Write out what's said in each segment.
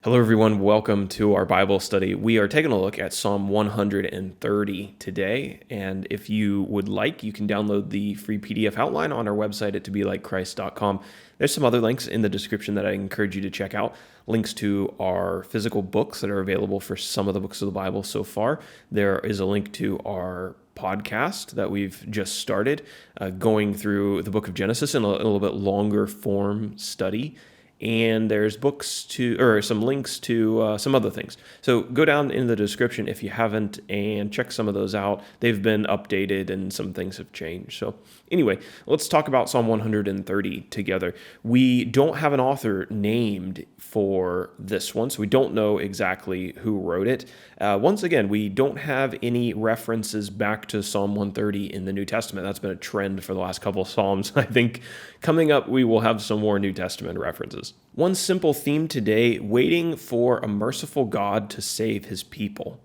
Hello, everyone. Welcome to our Bible study. We are taking a look at Psalm 130 today. And if you would like, you can download the free PDF outline on our website at tobelikechrist.com. There's some other links in the description that I encourage you to check out. Links to our physical books that are available for some of the books of the Bible so far. There is a link to our podcast that we've just started, going through the book of Genesis in a little bit longer form study. And there's some links to some other things. So go down in the description if you haven't and check some of those out. They've been updated and some things have changed. So anyway, let's talk about Psalm 130 together. We don't have an author named for this one, so we don't know exactly who wrote it. Once again, we don't have any references back to Psalm 130 in the New Testament. That's been a trend for the last couple of Psalms. I think coming up, we will have some more New Testament references. One simple theme today, waiting for a merciful God to save his people.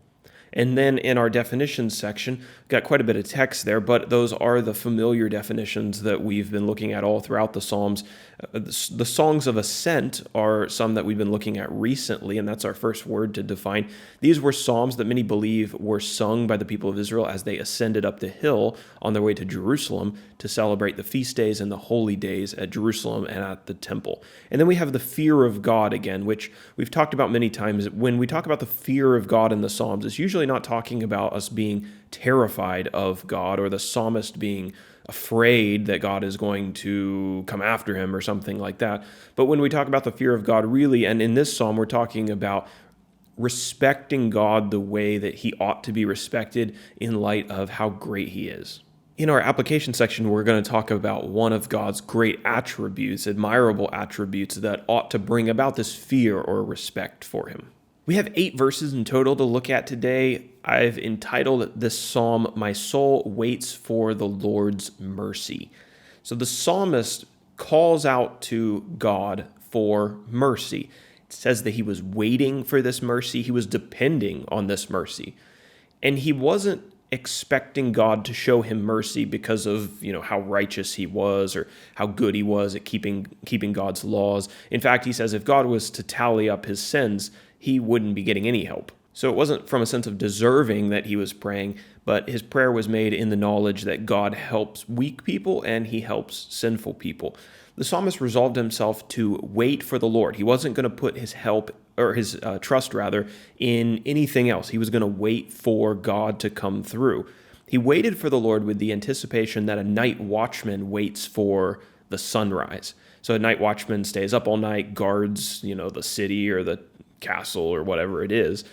And then in our definitions section, we've got quite a bit of text there, but those are the familiar definitions that we've been looking at all throughout the Psalms. The songs of ascent are some that we've been looking at recently, and that's our first word to define. These were psalms that many believe were sung by the people of Israel as they ascended up the hill on their way to Jerusalem to celebrate the feast days and the holy days at Jerusalem and at the temple. And then we have the fear of God again, which we've talked about many times. When we talk about the fear of God in the Psalms, it's usually not talking about us being terrified of God or the psalmist being afraid that God is going to come after him or something like that. But when we talk about the fear of God, really, and in this psalm, we're talking about respecting God the way that he ought to be respected in light of how great he is. In our application section, we're going to talk about one of God's great attributes, admirable attributes that ought to bring about this fear or respect for him. We have 8 verses in total to look at today. I've entitled this psalm, "My Soul Waits for the Lord's Mercy." So the psalmist calls out to God for mercy. It says that he was waiting for this mercy. He was depending on this mercy. And he wasn't expecting God to show him mercy because of, how righteous he was or how good he was at keeping God's laws. In fact, he says if God was to tally up his sins, he wouldn't be getting any help. So it wasn't from a sense of deserving that he was praying, but his prayer was made in the knowledge that God helps weak people and he helps sinful people. The psalmist resolved himself to wait for the Lord. He wasn't going to put his trust in anything else. He was going to wait for God to come through. He waited for the Lord with the anticipation that a night watchman waits for the sunrise. So a night watchman stays up all night, guards, the city or the castle or whatever it is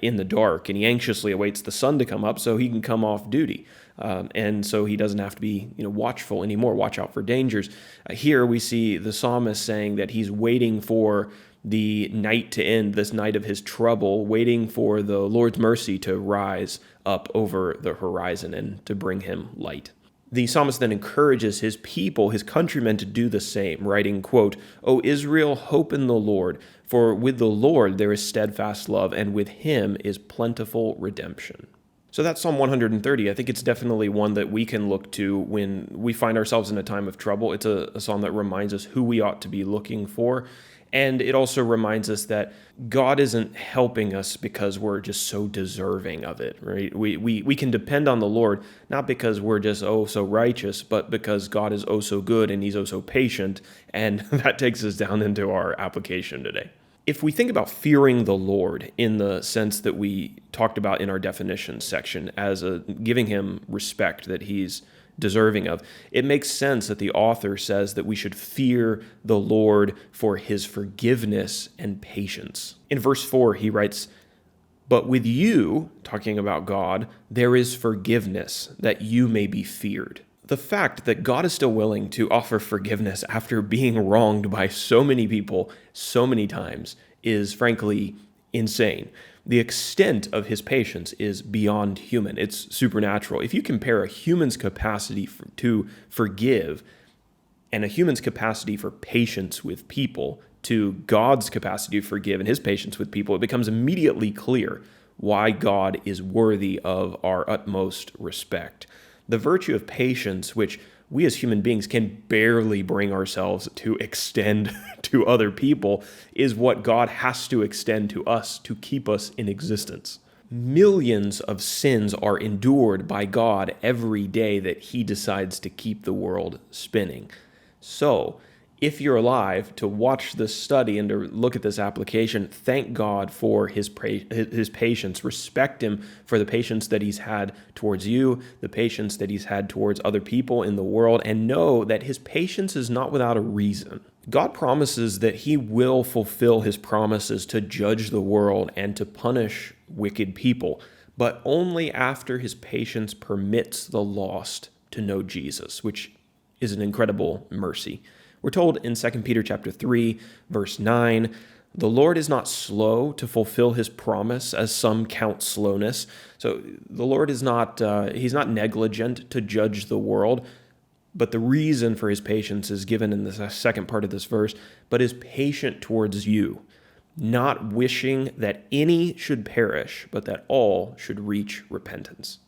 in the dark, and he anxiously awaits the sun to come up so he can come off duty. And so he doesn't have to be watchful anymore, watch out for dangers. Here we see the psalmist saying that he's waiting for the night to end, this night of his trouble, waiting for the Lord's mercy to rise up over the horizon and to bring him light. The psalmist then encourages his people, his countrymen, to do the same, writing, quote, "O Israel, hope in the Lord, for with the Lord there is steadfast love, and with him is plentiful redemption." So that's Psalm 130. I think it's definitely one that we can look to when we find ourselves in a time of trouble. It's a psalm that reminds us who we ought to be looking for. And it also reminds us that God isn't helping us because we're just so deserving of it, right? We can depend on the Lord, not because we're just so righteous, but because God is so good and he's so patient. And that takes us down into our application today. If we think about fearing the Lord in the sense that we talked about in our definitions section as giving him respect that he's deserving of, it makes sense that the author says that we should fear the Lord for his forgiveness and patience. In verse 4, he writes, "But with you," talking about God, "there is forgiveness, that you may be feared." The fact that God is still willing to offer forgiveness after being wronged by so many people so many times is frankly insane. The extent of his patience is beyond human. It's supernatural. If you compare a human's capacity to forgive and a human's capacity for patience with people to God's capacity to forgive and his patience with people, it becomes immediately clear why God is worthy of our utmost respect. The virtue of patience, which we as human beings can barely bring ourselves to extend to other people is what God has to extend to us to keep us in existence. Millions of sins are endured by God every day that he decides to keep the world spinning. So, if you're alive to watch this study and to look at this application, thank God for his patience. Respect him for the patience that he's had towards you, the patience that he's had towards other people in the world, and know that his patience is not without a reason. God promises that he will fulfill his promises to judge the world and to punish wicked people, but only after his patience permits the lost to know Jesus, which is an incredible mercy. We're told in 2 Peter chapter 3, verse 9, the Lord is not slow to fulfill his promise, as some count slowness. So the Lord is not, he's not negligent to judge the world, but the reason for his patience is given in the second part of this verse, but is patient towards you, not wishing that any should perish, but that all should reach repentance.